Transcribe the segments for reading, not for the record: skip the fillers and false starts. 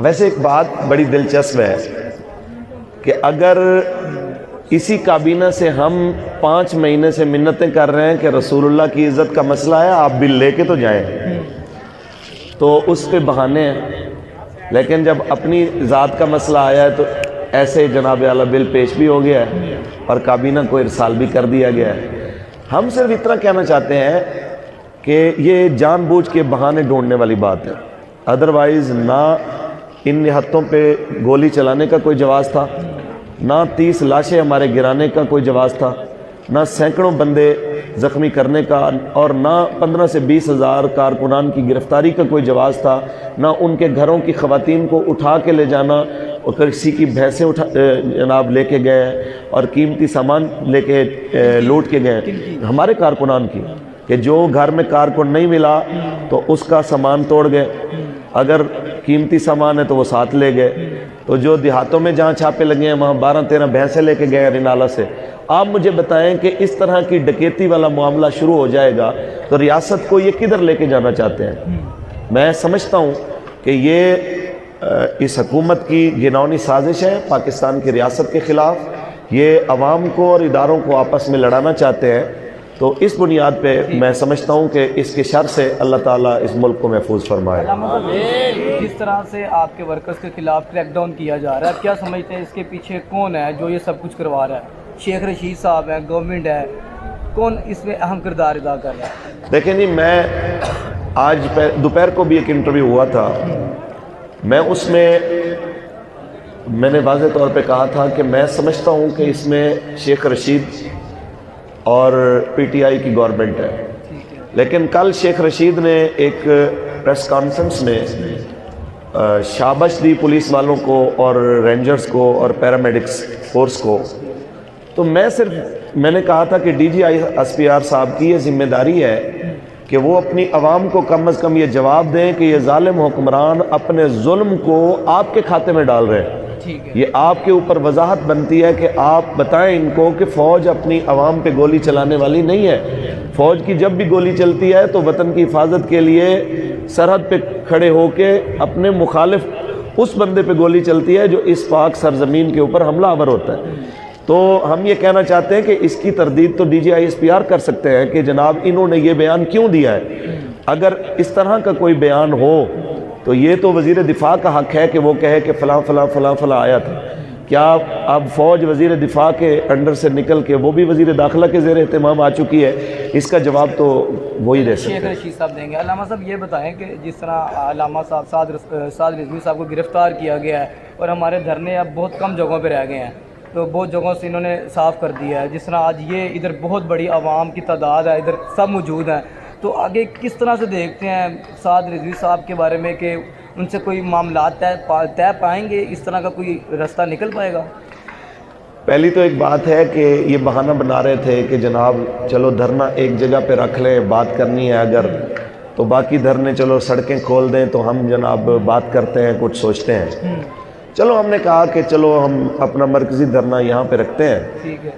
ویسے ایک بات بڑی دلچسپ ہے کہ اگر اسی کابینہ سے ہم 5 مہینے سے منتیں کر رہے ہیں کہ رسول اللہ کی عزت کا مسئلہ ہے، آپ بل لے کے تو جائیں، تو اس پہ بہانے ہیں، لیکن جب اپنی ذات کا مسئلہ آیا ہے تو ایسے جناب اعلیٰ بل پیش بھی ہو گیا ہے اور کابینہ کو ارسال بھی کر دیا گیا ہے۔ ہم صرف اتنا کہنا چاہتے ہیں کہ یہ جان بوجھ کے بہانے ڈھونڈنے والی بات ہے، ادروائز نہ ان نہتوں پہ گولی چلانے کا کوئی جواز تھا، نہ 30 لاشیں ہمارے گرانے کا کوئی جواز تھا، نہ سینکڑوں بندے زخمی کرنے کا، اور نہ 15 سے 20 ہزار کارکنان کی گرفتاری کا کوئی جواز تھا، نہ ان کے گھروں کی خواتین کو اٹھا کے لے جانا اور کسی کی بھینسیں جناب لے کے گئے اور قیمتی سامان لے کے لوٹ کے گئے ہمارے کارکنان کی، کہ جو گھر میں کارکن نہیں ملا تو اس کا سامان توڑ گئے، اگر قیمتی سامان ہے تو وہ ساتھ لے گئے، تو جو دیہاتوں میں جہاں چھاپے لگے ہیں وہاں 12-13 بھینسیں لے کے گئے رنالہ سے۔ آپ مجھے بتائیں کہ اس طرح کی ڈکیتی والا معاملہ شروع ہو جائے گا تو ریاست کو یہ کدھر لے کے جانا چاہتے ہیں؟ میں سمجھتا ہوں کہ یہ اس حکومت کی گھناؤنی سازش ہے پاکستان کی ریاست کے خلاف، یہ عوام کو اور اداروں کو آپس میں لڑانا چاہتے ہیں، تو اس بنیاد پہ میں سمجھتا ہوں کہ اس کے شر سے اللہ تعالیٰ اس ملک کو محفوظ فرمائے۔ جس طرح سے آپ کے ورکرز کے خلاف کریک ڈاؤن کیا جا رہا ہے، آپ کیا سمجھتے ہیں اس کے پیچھے کون ہے جو یہ سب کچھ کروا رہا ہے؟ شیخ رشید صاحب ہیں، گورنمنٹ ہے، کون اس میں اہم کردار ادا کر رہا ہے؟ دیکھیں جی، میں آج دوپہر کو بھی ایک انٹرویو ہوا تھا، میں اس میں نے واضح طور پہ کہا تھا کہ میں سمجھتا ہوں کہ اس میں شیخ رشید اور پی ٹی آئی کی گورنمنٹ ہے، لیکن کل شیخ رشید نے ایک پریس کانفرنس میں شابش دی پولیس والوں کو اور رینجرز کو اور پیرامیڈکس فورس کو، تو میں نے کہا تھا کہ D G I S P R صاحب کی یہ ذمہ داری ہے کہ وہ اپنی عوام کو کم از کم یہ جواب دیں کہ یہ ظالم حکمران اپنے ظلم کو آپ کے کھاتے میں ڈال رہے ہیں، یہ آپ کے اوپر وضاحت بنتی ہے کہ آپ بتائیں ان کو کہ فوج اپنی عوام پہ گولی چلانے والی نہیں ہے، فوج کی جب بھی گولی چلتی ہے تو وطن کی حفاظت کے لیے سرحد پہ کھڑے ہو کے اپنے مخالف اس بندے پہ گولی چلتی ہے جو اس پاک سرزمین کے اوپر حملہ آور ہوتا ہے۔ تو ہم یہ کہنا چاہتے ہیں کہ اس کی تردید تو D G I S P R کر سکتے ہیں کہ جناب انہوں نے یہ بیان کیوں دیا ہے، اگر اس طرح کا کوئی بیان ہو تو یہ تو وزیر دفاع کا حق ہے کہ وہ کہے کہ فلاں فلاں فلاں فلاں آیا تھا، کیا اب فوج وزیر دفاع کے انڈر سے نکل کے وہ بھی وزیر داخلہ کے زیر اہتمام آ چکی ہے؟ اس کا جواب تو وہی دے سکتے ہیں۔ شیخ رشید صاحب دیں گے۔ علامہ صاحب یہ بتائیں کہ جس طرح علامہ صاحب سعد رضوی صاحب کو گرفتار کیا گیا ہے اور ہمارے دھرنے اب بہت کم جگہوں پہ رہ گئے ہیں، تو بہت جگہوں سے انہوں نے صاف کر دیا ہے، جس طرح آج یہ ادھر بہت بڑی عوام کی تعداد ہے، ادھر سب موجود ہیں، تو آگے کس طرح سے دیکھتے ہیں سعد رضوی صاحب کے بارے میں کہ ان سے کوئی معاملات طے پائیں گے، اس طرح کا کوئی راستہ نکل پائے گا؟ پہلی تو ایک بات ہے کہ یہ بہانہ بنا رہے تھے کہ جناب چلو دھرنا ایک جگہ پہ رکھ لیں، بات کرنی ہے اگر تو باقی دھرنے چلو سڑکیں کھول دیں تو ہم جناب بات کرتے ہیں، کچھ سوچتے ہیں۔ چلو ہم نے کہا کہ چلو ہم اپنا مرکزی دھرنا یہاں پہ رکھتے ہیں،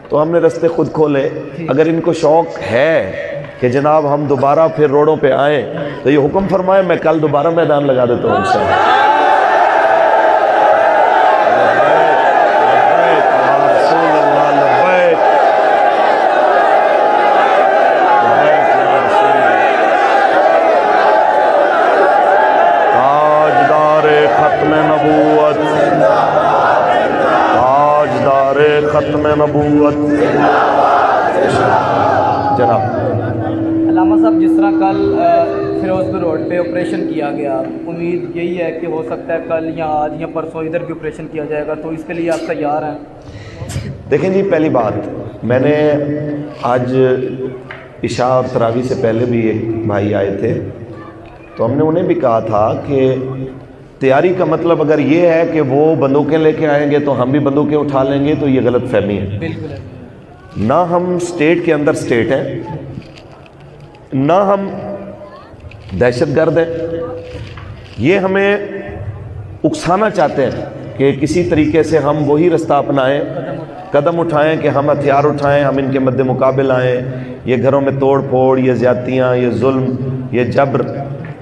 تو ہم نے رستے خود کھولے۔ اگر ان کو شوق ہے کہ جناب ہم دوبارہ پھر روڈوں پہ آئیں تو یہ حکم فرمائے، میں کل دوبارہ میدان لگا دیتا ہوں ان سے۔ ختم نبوت جناب۔ علامہ صاحب جس طرح کل فیروز پور روڈ پہ آپریشن کیا گیا، امید یہی ہے کہ ہو سکتا ہے کل یا آج یا پرسوں ادھر بھی آپریشن کیا جائے گا، تو اس کے لیے آپ تیار ہیں؟ دیکھیں جی، پہلی بات میں نے آج عشاء اور تراویح سے پہلے بھی ایک بھائی آئے تھے، تو ہم نے انہیں بھی کہا تھا کہ تیاری کا مطلب اگر یہ ہے کہ وہ بندوقیں لے کے آئیں گے تو ہم بھی بندوقیں اٹھا لیں گے تو یہ غلط فہمی ہے۔ بالکل، نہ ہم سٹیٹ کے اندر سٹیٹ ہیں، نہ ہم دہشت گرد ہیں، یہ ہمیں اکسانا چاہتے ہیں کہ کسی طریقے سے ہم وہی رستہ اپنائیں، قدم اٹھائیں کہ ہم ہتھیار اٹھائیں، ہم ان کے مد مقابل آئیں، یہ گھروں میں توڑ پھوڑ، یہ زیادتیاں، یہ ظلم، یہ جبر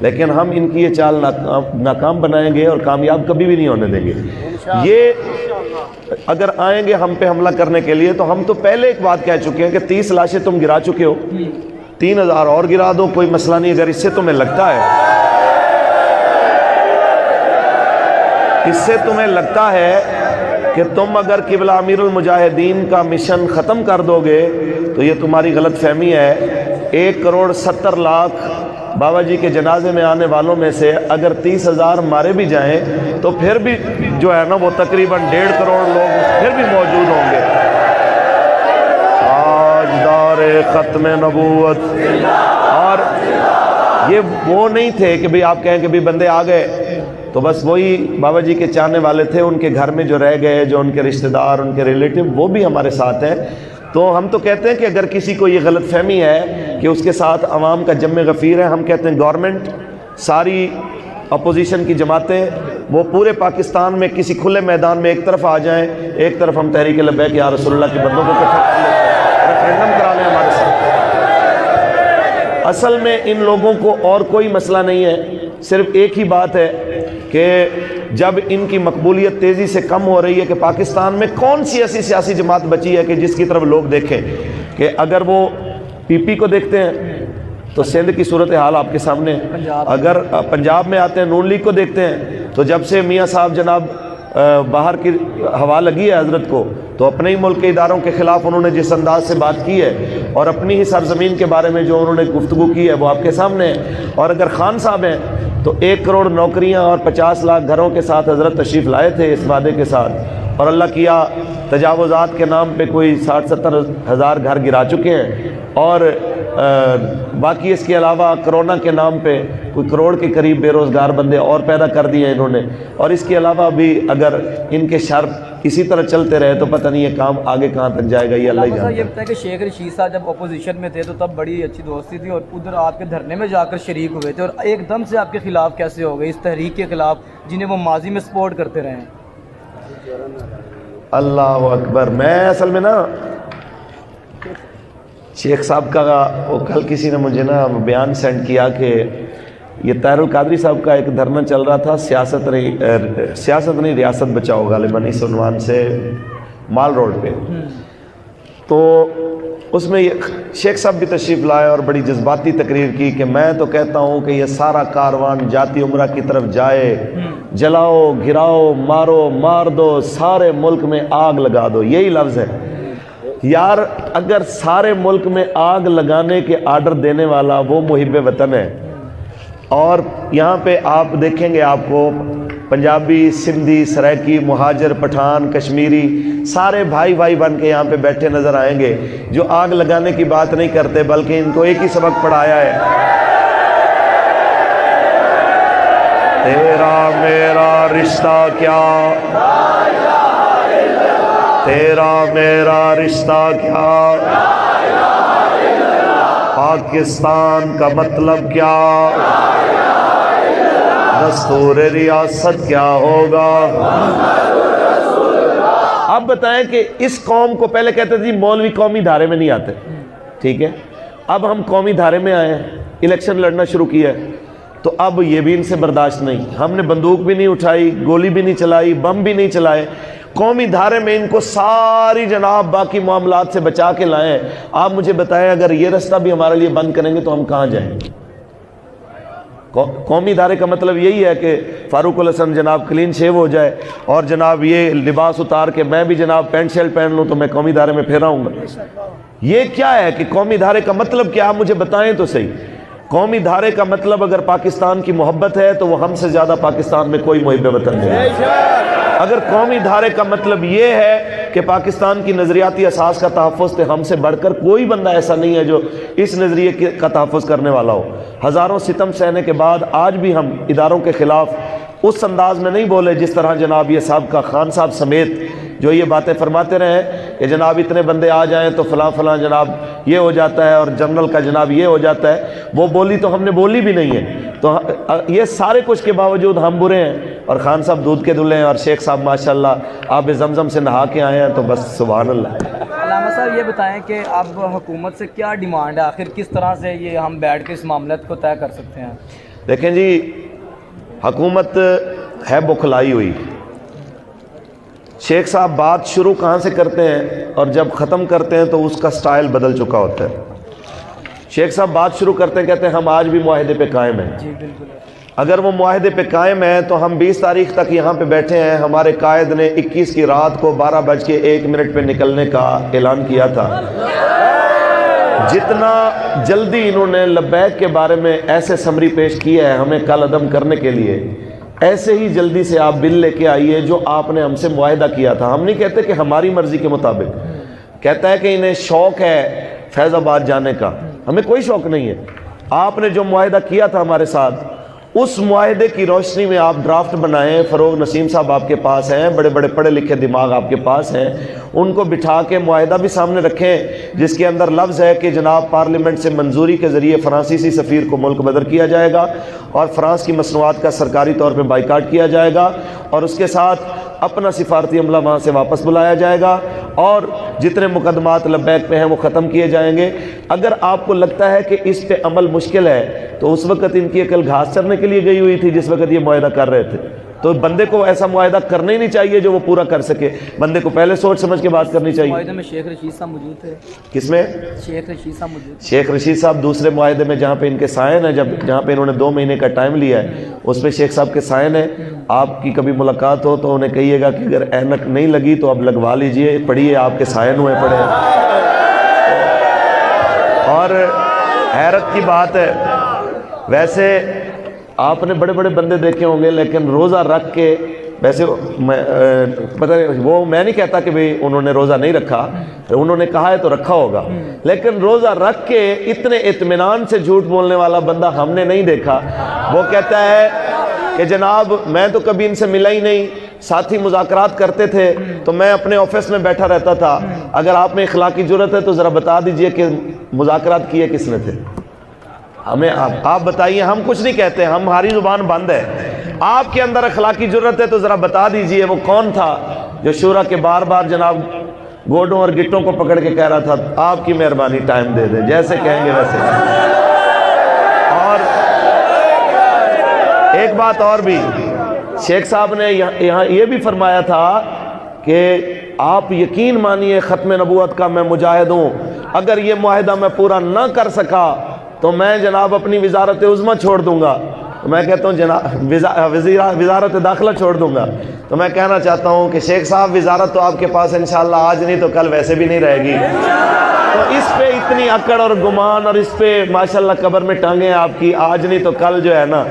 لیکن ہم ان کی یہ چال ناکام بنائیں گے اور کامیاب کبھی بھی نہیں ہونے دیں گے. یہ اگر آئیں گے ہم پہ حملہ کرنے کے لیے تو ہم تو پہلے ایک بات کہہ چکے ہیں کہ 30 لاشیں تم گرا چکے ہو, 3000 اور گرا دو, کوئی مسئلہ نہیں. اگر اس سے تمہیں لگتا ہے کہ تم اگر قبلہ امیر المجاہدین کا مشن ختم کر دو گے تو یہ تمہاری غلط فہمی ہے. 1,70,00,000 بابا جی کے جنازے میں آنے والوں میں سے اگر 30,000 مارے بھی جائیں تو پھر بھی جو ہے نا وہ تقریباً 1.5 کروڑ لوگ پھر بھی موجود ہوں گے. تاجدار ختم نبوت. اور یہ وہ نہیں تھے کہ بھئی آپ کہیں کہ بھی بندے آ گئے تو بس وہی بابا جی کے چاہنے والے تھے, ان کے گھر میں جو رہ گئے, جو ان کے رشتہ دار, ان کے ریلیٹیو, وہ بھی ہمارے ساتھ ہیں. تو ہم تو کہتے ہیں کہ اگر کسی کو یہ غلط فہمی ہے کہ اس کے ساتھ عوام کا جم غفیر ہے, ہم کہتے ہیں گورنمنٹ, ساری اپوزیشن کی جماعتیں وہ پورے پاکستان میں کسی کھلے میدان میں ایک طرف آ جائیں, ایک طرف ہم تحریک لبیک یا رسول اللہ کے بندوں کو اکٹھا کر لیں, ریفرینڈم کرا لیں ہمارے ساتھ. اصل میں ان لوگوں کو اور کوئی مسئلہ نہیں ہے, صرف ایک ہی بات ہے کہ جب ان کی مقبولیت تیزی سے کم ہو رہی ہے کہ پاکستان میں کون سی ایسی سیاسی جماعت بچی ہے کہ جس کی طرف لوگ دیکھیں, کہ اگر وہ پی پی کو دیکھتے ہیں تو سندھ کی صورتحال آپ کے سامنے ہے, اگر پنجاب میں آتے ہیں نون لیگ کو دیکھتے ہیں تو جب سے میاں صاحب جناب باہر کی ہوا لگی ہے حضرت کو تو اپنے ہی ملک کے اداروں کے خلاف انہوں نے جس انداز سے بات کی ہے اور اپنی ہی سرزمین کے بارے میں جو انہوں نے گفتگو کی ہے وہ آپ کے سامنے ہے. اور اگر خان صاحب ہیں تو 1 کروڑ نوکریاں اور 50 لاکھ گھروں کے ساتھ حضرت تشریف لائے تھے اس وعدے کے ساتھ, اور اللہ کیا تجاوزات کے نام پہ کوئی 60-70 ہزار گھر گرا چکے ہیں, اور باقی اس کے علاوہ کرونا کے نام پہ کوئی کروڑ کے قریب بے روزگار بندے اور پیدا کر دیے انہوں نے. اور اس کے علاوہ بھی اگر ان کے شرط اسی طرح چلتے رہے تو پتہ نہیں یہ کام آگے کہاں تک جائے گا, یہ اللہ ہی جانتا ہے. یہ بتائیں کہ شیخ رشید صاحب جب اپوزیشن میں تھے تو تب بڑی اچھی دوستی تھی, اور ادھر آپ کے دھرنے میں جا کر شریک ہوئے تھے, اور ایک دم سے آپ کے خلاف کیسے ہو گئے اس تحریک کے خلاف جنہیں وہ ماضی میں سپورٹ کرتے رہے ہیں؟ اللہ اکبر. میں اصل میں نا شیخ صاحب کا وہ کل کسی نے مجھے نا بیان سینڈ کیا کہ یہ طاہر القادری صاحب کا ایک دھرنا چل رہا تھا, سیاست نہیں ریاست بچاؤ غالباً اس عنوان سے, مال روڈ پہ. تو اس میں یہ شیخ صاحب بھی تشریف لائے اور بڑی جذباتی تقریر کی کہ میں تو کہتا ہوں کہ یہ سارا کاروان جاتی عمرہ کی طرف جائے, جلاؤ, گراؤ, مارو, مار دو, سارے ملک میں آگ لگا دو. یہی لفظ ہے یار. اگر سارے ملک میں آگ لگانے کے آرڈر دینے والا وہ محب وطن ہے, اور یہاں پہ آپ دیکھیں گے آپ کو پنجابی, سندھی, سرائکی, مہاجر, پٹھان, کشمیری سارے بھائی بھائی بن کے یہاں پہ بیٹھے نظر آئیں گے جو آگ لگانے کی بات نہیں کرتے بلکہ ان کو ایک ہی سبق پڑھایا ہے, تیرا میرا رشتہ کیا, تیرا میرا رشتہ کیا, پاکستان کا مطلب کیا, دستور ریاست کیا ہوگا. اب بتائیں کہ اس قوم کو پہلے کہتے تھے مولوی قومی دھارے میں نہیں آتے, ٹھیک ہے, اب ہم قومی دھارے میں آئے ہیں, الیکشن لڑنا شروع کیا ہے, تو اب یہ بھی ان سے برداشت نہیں. ہم نے بندوق بھی نہیں اٹھائی, گولی بھی نہیں چلائی, بم بھی نہیں چلائے, قومی دھارے میں ان کو ساری جناب باقی معاملات سے بچا کے لائیں. آپ مجھے بتائیں اگر یہ رستہ بھی ہمارے لیے بند کریں گے تو ہم کہاں جائیں؟ قومی دھارے کا مطلب یہی ہے کہ فاروق الحسن جناب کلین شیو ہو جائے اور جناب یہ لباس اتار کے میں بھی جناب پینٹ شرٹ پہن لوں تو میں قومی دھارے میں پھر آؤں گا. یہ کیا ہے کہ قومی دھارے کا مطلب کیا؟ آپ مجھے بتائیں تو صحیح. قومی دھارے کا مطلب اگر پاکستان کی محبت ہے تو وہ ہم سے زیادہ پاکستان میں کوئی محب وطن نہیں. اگر قومی دھارے کا مطلب یہ ہے کہ پاکستان کی نظریاتی اساس کا تحفظ تو ہم سے بڑھ کر کوئی بندہ ایسا نہیں ہے جو اس نظریے کا تحفظ کرنے والا ہو. ہزاروں ستم سہنے کے بعد آج بھی ہم اداروں کے خلاف اس انداز میں نہیں بولے جس طرح جناب یہ صاحب کا خان صاحب سمیت جو یہ باتیں فرماتے رہے کہ جناب اتنے بندے آ جائیں تو فلاں فلاں جناب یہ ہو جاتا ہے اور جنرل کا جناب یہ ہو جاتا ہے. وہ بولی تو ہم نے بولی بھی نہیں ہے. تو یہ سارے کچھ کے باوجود ہم برے ہیں اور خان صاحب دودھ کے دلہے ہیں اور شیخ صاحب ماشاءاللہ آب زمزم سے نہا کے آئے ہیں تو بس سبحان اللہ. علامہ صاحب یہ بتائیں کہ اب حکومت سے کیا ڈیمانڈ ہے, آخر کس طرح سے یہ ہم بیٹھ کے اس معاملات کو طے کر سکتے ہیں؟ دیکھیں جی، حکومت ہے بکھلائی ہوئی. شیخ صاحب بات شروع کہاں سے کرتے ہیں اور جب ختم کرتے ہیں تو اس کا سٹائل بدل چکا ہوتا ہے. شیخ صاحب بات شروع کرتے ہیں، کہتے ہیں ہم آج بھی معاہدے پہ قائم ہیں. جی بالکل. اگر وہ معاہدے پہ قائم ہیں تو ہم 20 تاریخ تک یہاں پہ بیٹھے ہیں. ہمارے قائد نے 21 کی رات کو 12:01 پہ نکلنے کا اعلان کیا تھا. جتنا جلدی انہوں نے لبیک کے بارے میں ایسے سمری پیش کیا ہے ہمیں کل عدم کرنے کے لیے، ایسے ہی جلدی سے آپ بل لے کے آئیے جو آپ نے ہم سے معاہدہ کیا تھا. ہم نہیں کہتے کہ ہماری مرضی کے مطابق، کہتا ہے کہ انہیں شوق ہے فیض آباد جانے کا. ہمیں کوئی شوق نہیں ہے. آپ نے جو معاہدہ کیا تھا ہمارے ساتھ، اس معاہدے کی روشنی میں آپ ڈرافٹ بنائیں. فروغ نسیم صاحب آپ کے پاس ہیں، بڑے بڑے پڑھے لکھے دماغ آپ کے پاس ہیں. ان کو بٹھا کے معاہدہ بھی سامنے رکھیں جس کے اندر لفظ ہے کہ جناب پارلیمنٹ سے منظوری کے ذریعے فرانسیسی سفیر کو ملک بدر کیا جائے گا اور فرانس کی مصنوعات کا سرکاری طور پہ بائیکاٹ کیا جائے گا، اور اس کے ساتھ اپنا سفارتی عملہ وہاں سے واپس بلایا جائے گا، اور جتنے مقدمات لبیک پہ ہیں وہ ختم کیے جائیں گے. اگر آپ کو لگتا ہے کہ اس پہ عمل مشکل ہے تو اس وقت ان کی عقل گھاس چرنے کے لیے گئی ہوئی تھی جس وقت یہ معاہدہ کر رہے تھے. تو بندے کو ایسا معاہدہ کرنا ہی نہیں چاہیے جو وہ پورا کر سکے. بندے کو پہلے سوچ سمجھ کے بات کرنی چاہیے. معاہدے میں شیخ رشید صاحب موجود تھے. کس میں؟ شیخ رشید صاحب موجود تھے. شیخ رشید صاحب دوسرے معاہدے میں جہاں پہ ان کے سائن ہیں، جہاں پہ انہوں نے 2 مہینے کا ٹائم لیا ہے، اس پہ شیخ صاحب کے سائن ہیں. آپ کی کبھی ملاقات ہو تو انہیں کہیے گا کہ اگر اینک نہیں لگی تو اب لگوا لیجئے، پڑھیے آپ کے سائن ہوئے پڑے. اور حیرت کی بات ہے، ویسے آپ نے بڑے بڑے بندے دیکھے ہوں گے لیکن روزہ رکھ کے، ویسے پتہ وہ میں نہیں کہتا کہ بھئی انہوں نے روزہ نہیں رکھا، انہوں نے کہا ہے تو رکھا ہوگا، لیکن روزہ رکھ کے اتنے اطمینان سے جھوٹ بولنے والا بندہ ہم نے نہیں دیکھا. وہ کہتا ہے کہ جناب میں تو کبھی ان سے ملا ہی نہیں، ساتھی مذاکرات کرتے تھے تو میں اپنے آفس میں بیٹھا رہتا تھا. اگر آپ میں اخلاقی جرت ہے تو ذرا بتا دیجئے کہ مذاکرات کیے کس نے تھے. ہمیں آپ بتائیے. ہم کچھ نہیں کہتے، ہماری زبان بند ہے. آپ کے اندر اخلاقی جرت ہے تو ذرا بتا دیجئے وہ کون تھا جو شورا کے بار بار جناب گوڈوں اور گٹوں کو پکڑ کے کہہ رہا تھا آپ کی مہربانی ٹائم دے دیں، جیسے کہیں گے ویسے. اور ایک بات اور بھی، شیخ صاحب نے یہاں یہ بھی فرمایا تھا کہ آپ یقین مانیے ختم نبوت کا میں مجاہد ہوں. اگر یہ معاہدہ میں پورا نہ کر سکا تو میں جناب اپنی وزارت عظمیٰ چھوڑ دوں گا. میں کہتا ہوں جناب وزارت داخلہ چھوڑ دوں گا. تو میں کہنا چاہتا ہوں کہ شیخ صاحب وزارت تو آپ کے پاس انشاءاللہ آج نہیں تو کل ویسے بھی نہیں رہے گی. تو اس پہ اتنی اکڑ اور گمان، اور اس پہ ماشاءاللہ قبر میں ٹانگیں آپ کی، آج نہیں تو کل جو ہے نا.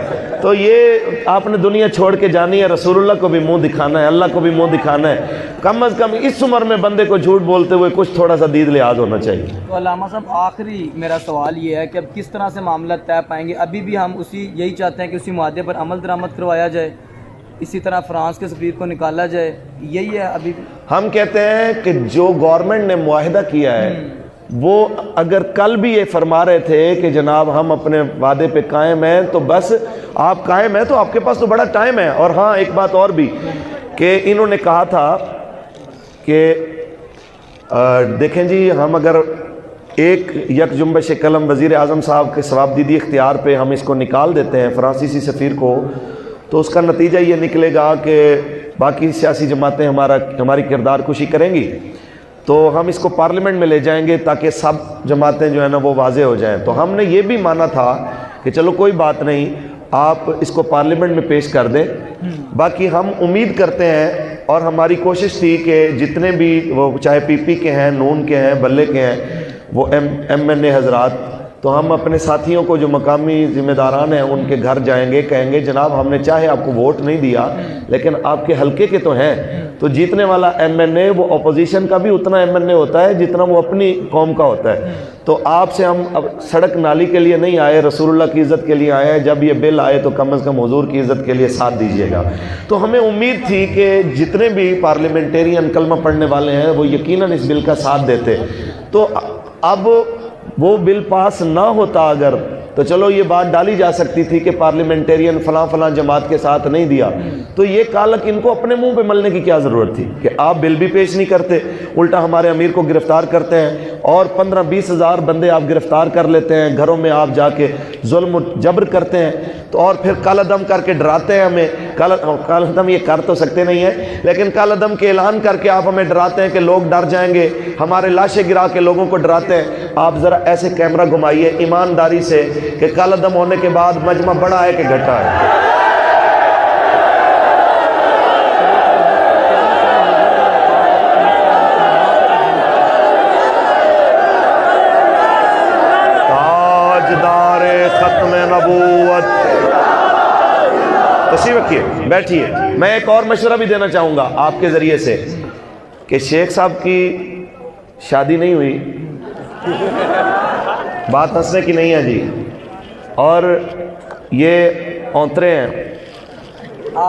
تو یہ آپ نے دنیا چھوڑ کے جانی ہے، رسول اللہ کو بھی منہ دکھانا ہے، اللہ کو بھی منہ دکھانا ہے. کم از کم اس عمر میں بندے کو جھوٹ بولتے ہوئے کچھ تھوڑا سا دید لحاظ ہونا چاہیے. تو علامہ صاحب آخری میرا سوال یہ ہے کہ اب کس طرح سے معاملہ طے پائیں گے؟ ابھی بھی ہم یہی چاہتے ہیں کہ اسی معاہدے پر عمل درآمد کروایا جائے، اسی طرح فرانس کے سفیر کو نکالا جائے، یہی ہے ابھی؟ ہم کہتے ہیں کہ جو گورنمنٹ نے معاہدہ کیا ہے وہ اگر کل بھی یہ فرما رہے تھے کہ جناب ہم اپنے وعدے پہ قائم ہیں تو بس آپ قائم ہیں تو آپ کے پاس تو بڑا ٹائم ہے. اور ہاں ایک بات اور بھی کہ انہوں نے کہا تھا کہ دیکھیں جی ہم اگر ایک یک جنبش قلم وزیر اعظم صاحب کے ثوابدیدی اختیار پہ ہم اس کو نکال دیتے ہیں فرانسیسی سفیر کو، تو اس کا نتیجہ یہ نکلے گا کہ باقی سیاسی جماعتیں ہماری کردار کشی کریں گی. تو ہم اس کو پارلیمنٹ میں لے جائیں گے تاکہ سب جماعتیں جو ہیں نا وہ واضح ہو جائیں. تو ہم نے یہ بھی مانا تھا کہ چلو کوئی بات نہیں، آپ اس کو پارلیمنٹ میں پیش کر دیں. باقی ہم امید کرتے ہیں اور ہماری کوشش تھی کہ جتنے بھی وہ چاہے پی پی کے ہیں، نون کے ہیں، بلے کے ہیں، وہ ایم این اے حضرات، تو ہم اپنے ساتھیوں کو جو مقامی ذمہ داران ہیں ان کے گھر جائیں گے، کہیں گے جناب ہم نے چاہے آپ کو ووٹ نہیں دیا لیکن آپ کے حلقے کے تو ہیں. تو جیتنے والا ایم این اے وہ اپوزیشن کا بھی اتنا ایم این اے ہوتا ہے جتنا وہ اپنی قوم کا ہوتا ہے. تو آپ سے ہم اب سڑک نالی کے لیے نہیں آئے، رسول اللہ کی عزت کے لیے آئے ہیں. جب یہ بل آئے تو کم از کم حضور کی عزت کے لیے ساتھ دیجیے گا. تو ہمیں امید تھی کہ جتنے بھی پارلیمنٹیرین کلمہ پڑھنے والے ہیں وہ یقیناً اس بل کا ساتھ دیتے. تو اب وہ بل پاس نہ ہوتا اگر تو چلو یہ بات ڈالی جا سکتی تھی کہ پارلیمنٹیرین فلاں فلاں جماعت کے ساتھ نہیں دیا، تو یہ کالک ان کو اپنے منہ پہ ملنے کی کیا ضرورت تھی کہ آپ بل بھی پیش نہیں کرتے، الٹا ہمارے امیر کو گرفتار کرتے ہیں اور 15-20 ہزار بندے آپ گرفتار کر لیتے ہیں، گھروں میں آپ جا کے ظلم و جبر کرتے ہیں، تو اور پھر کالعدم کر کے ڈراتے ہیں ہمیں۔ کالعدم یہ کر تو سکتے نہیں ہیں، لیکن کالعدم کے اعلان کر کے آپ ہمیں ڈراتے ہیں کہ لوگ ڈر جائیں گے، ہمارے لاشیں گرا کے لوگوں کو ڈراتے ہیں۔ آپ ذرا ایسے کیمرہ گھمائیے ایمانداری سے کہ کالعدم ہونے کے بعد مجمع بڑا ہے کہ گھٹا ہے؟ تاجدار ختم نبوت، تشریف رکھیے، بیٹھیے۔ میں ایک اور مشورہ بھی دینا چاہوں گا آپ کے ذریعے سے کہ شیخ صاحب کی شادی نہیں ہوئی، بات ہنسنے کی نہیں ہے جی، اور یہ اونترے ہیں،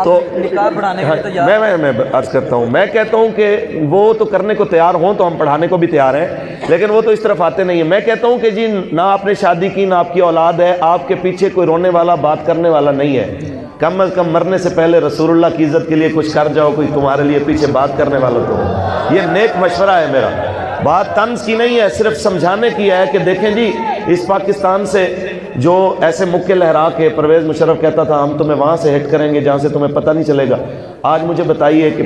تو نکاح پڑھانے کے لیے تیار؟ میں عرض کرتا ہوں، میں کہتا ہوں کہ وہ تو کرنے کو تیار ہوں تو ہم پڑھانے کو بھی تیار ہیں، لیکن وہ تو اس طرف آتے نہیں ہیں۔ میں کہتا ہوں کہ جی نہ آپ نے شادی کی، نہ آپ کی اولاد ہے، آپ کے پیچھے کوئی رونے والا بات کرنے والا نہیں ہے، کم از کم مرنے سے پہلے رسول اللہ کی عزت کے لیے کچھ کر جاؤ، کوئی تمہارے لیے پیچھے بات کرنے والا تو ہو۔ یہ نیک مشورہ ہے میرا، بات طنز کی نہیں ہے، صرف سمجھانے کی ہے کہ دیکھیں جی اس پاکستان سے جو ایسے مکے لہرا کے پرویز مشرف کہتا تھا ہم تمہیں وہاں سے ہٹ کریں گے جہاں سے تمہیں پتہ نہیں چلے گا، آج مجھے بتائیے کہ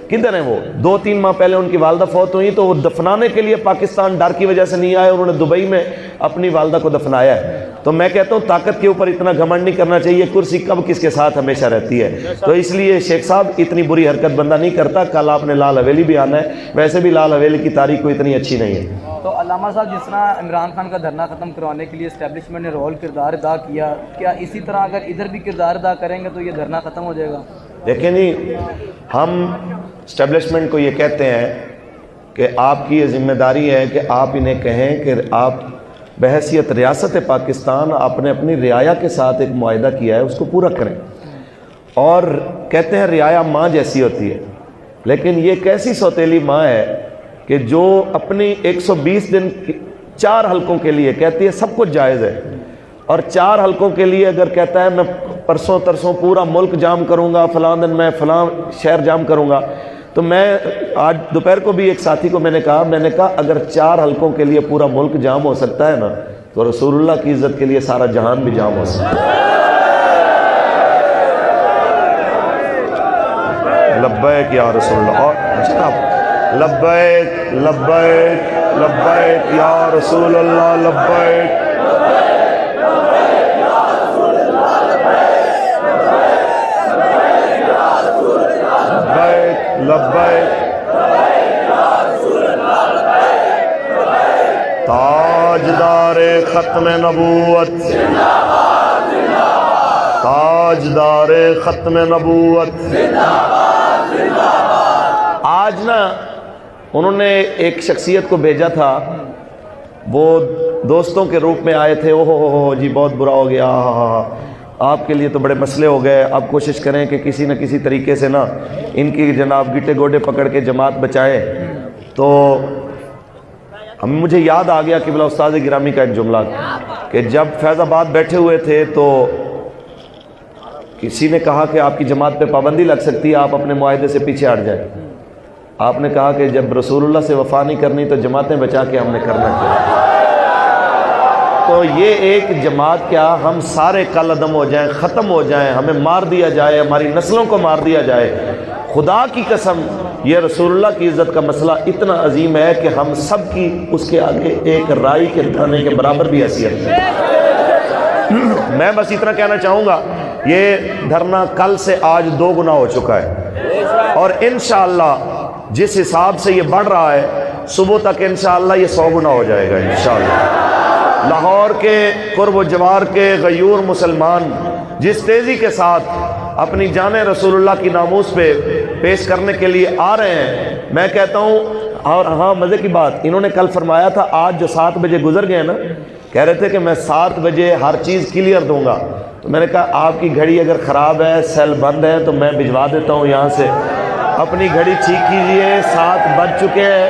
کدھر ہیں وہ؟ 2-3 ماہ پہلے ان کی والدہ فوت ہوئی تو وہ دفنانے کے لیے پاکستان ڈر کی وجہ سے نہیں آئے، انہوں نے دبئی میں اپنی والدہ کو دفنایا ہے۔ تو میں کہتا ہوں طاقت کے اوپر اتنا گھمنڈ نہیں کرنا چاہیے، کرسی کب کس کے ساتھ ہمیشہ رہتی ہے، تو اس لیے شیخ صاحب اتنی بری حرکت بندہ نہیں کرتا۔ کل آپ نے لال حویلی بھی آنا ہے، ویسے بھی لال حویلی کی تاریخ کو اتنی اچھی نہیں ہے۔ تو علامہ صاحب جس طرح عمران خان کا دھرنا ختم کروانے کے لیے اسٹیبلشمنٹ نے کردار ادا کیا، کیا اسی طرح اگر ادھر بھی کردار ادا کریں گے تو یہ دھرنا ختم ہو جائے گا؟ دیکھیں جی، ہم اسٹیبلشمنٹ کو یہ کہتے ہیں کہ آپ کی یہ ذمہ داری ہے کہ آپ انہیں کہیں کہ آپ بحیثیت ریاست پاکستان آپ نے اپنی رعایا کے ساتھ ایک معاہدہ کیا ہے اس کو پورا کریں، اور کہتے ہیں رعایا ماں جیسی ہوتی ہے، لیکن یہ کیسی سوتیلی ماں ہے کہ جو اپنی 120 دن 4 حلقوں کے لیے کہتی ہے سب کچھ جائز ہے، اور 4 حلقوں کے لیے اگر کہتا ہے میں پرسوں ترسوں پورا ملک جام کروں گا، فلاں دن میں فلاں شہر جام کروں گا، تو میں آج دوپہر کو بھی ایک ساتھی کو میں نے کہا اگر 4 حلقوں کے لیے پورا ملک جام ہو سکتا ہے نا تو رسول اللہ کی عزت کے لیے سارا جہان بھی جام ہو سکتا ہے۔ لبیک یا رسول اللہ، اور جناب لبیک لبیک لبیک یا رسول اللہ، لبیک لبیک تاجدار ختم نبوت، تاجدار ختم نبوت۔ آج نا انہوں نے ایک شخصیت کو بھیجا تھا، وہ دوستوں کے روپ میں آئے تھے، اوہ جی بہت برا ہو گیا، آپ کے لیے تو بڑے مسئلے ہو گئے، اب کوشش کریں کہ کسی نہ کسی طریقے سے نا ان کی جناب گٹے گوڈے پکڑ کے جماعت بچائیں۔ تو مجھے یاد آ گیا کہ بلا استاد گرامی کا ایک جملہ کہ جب فیض آباد بیٹھے ہوئے تھے تو کسی نے کہا کہ آپ کی جماعت پہ پابندی لگ سکتی ہے، آپ اپنے معاہدے سے پیچھے ہٹ جائیں۔ آپ نے کہا کہ جب رسول اللہ سے وفا نہیں کرنی تو جماعتیں بچا کے ہم نے کرنا کیا؟ تو یہ ایک جماعت کیا ہم سارے کل عدم ہو جائیں، ختم ہو جائیں، ہمیں مار دیا جائے، ہماری نسلوں کو مار دیا جائے، خدا کی قسم یہ رسول اللہ کی عزت کا مسئلہ اتنا عظیم ہے کہ ہم سب کی اس کے آگے ایک رائی کے دانے کے برابر بھی حیثیت ہے۔ میں بس اتنا کہنا چاہوں گا، یہ دھرنا کل سے آج 2 گنا ہو چکا ہے، اور انشاءاللہ جس حساب سے یہ بڑھ رہا ہے صبح تک انشاءاللہ یہ 100 گنا ہو جائے گا انشاءاللہ۔ لاہور کے قرب و جوار کے غیور مسلمان جس تیزی کے ساتھ اپنی جان رسول اللہ کی ناموس پہ پیش کرنے کے لیے آ رہے ہیں، میں کہتا ہوں، اور ہاں مزے کی بات انہوں نے کل فرمایا تھا، آج جو 7 بجے گزر گئے نا، کہہ رہے تھے کہ میں 7 بجے ہر چیز کلیئر دوں گا، تو میں نے کہا آپ کی گھڑی اگر خراب ہے، سیل بند ہے، تو میں بھجوا دیتا ہوں یہاں سے، اپنی گھڑی ٹھیک کیجئے، 7 بج چکے ہیں،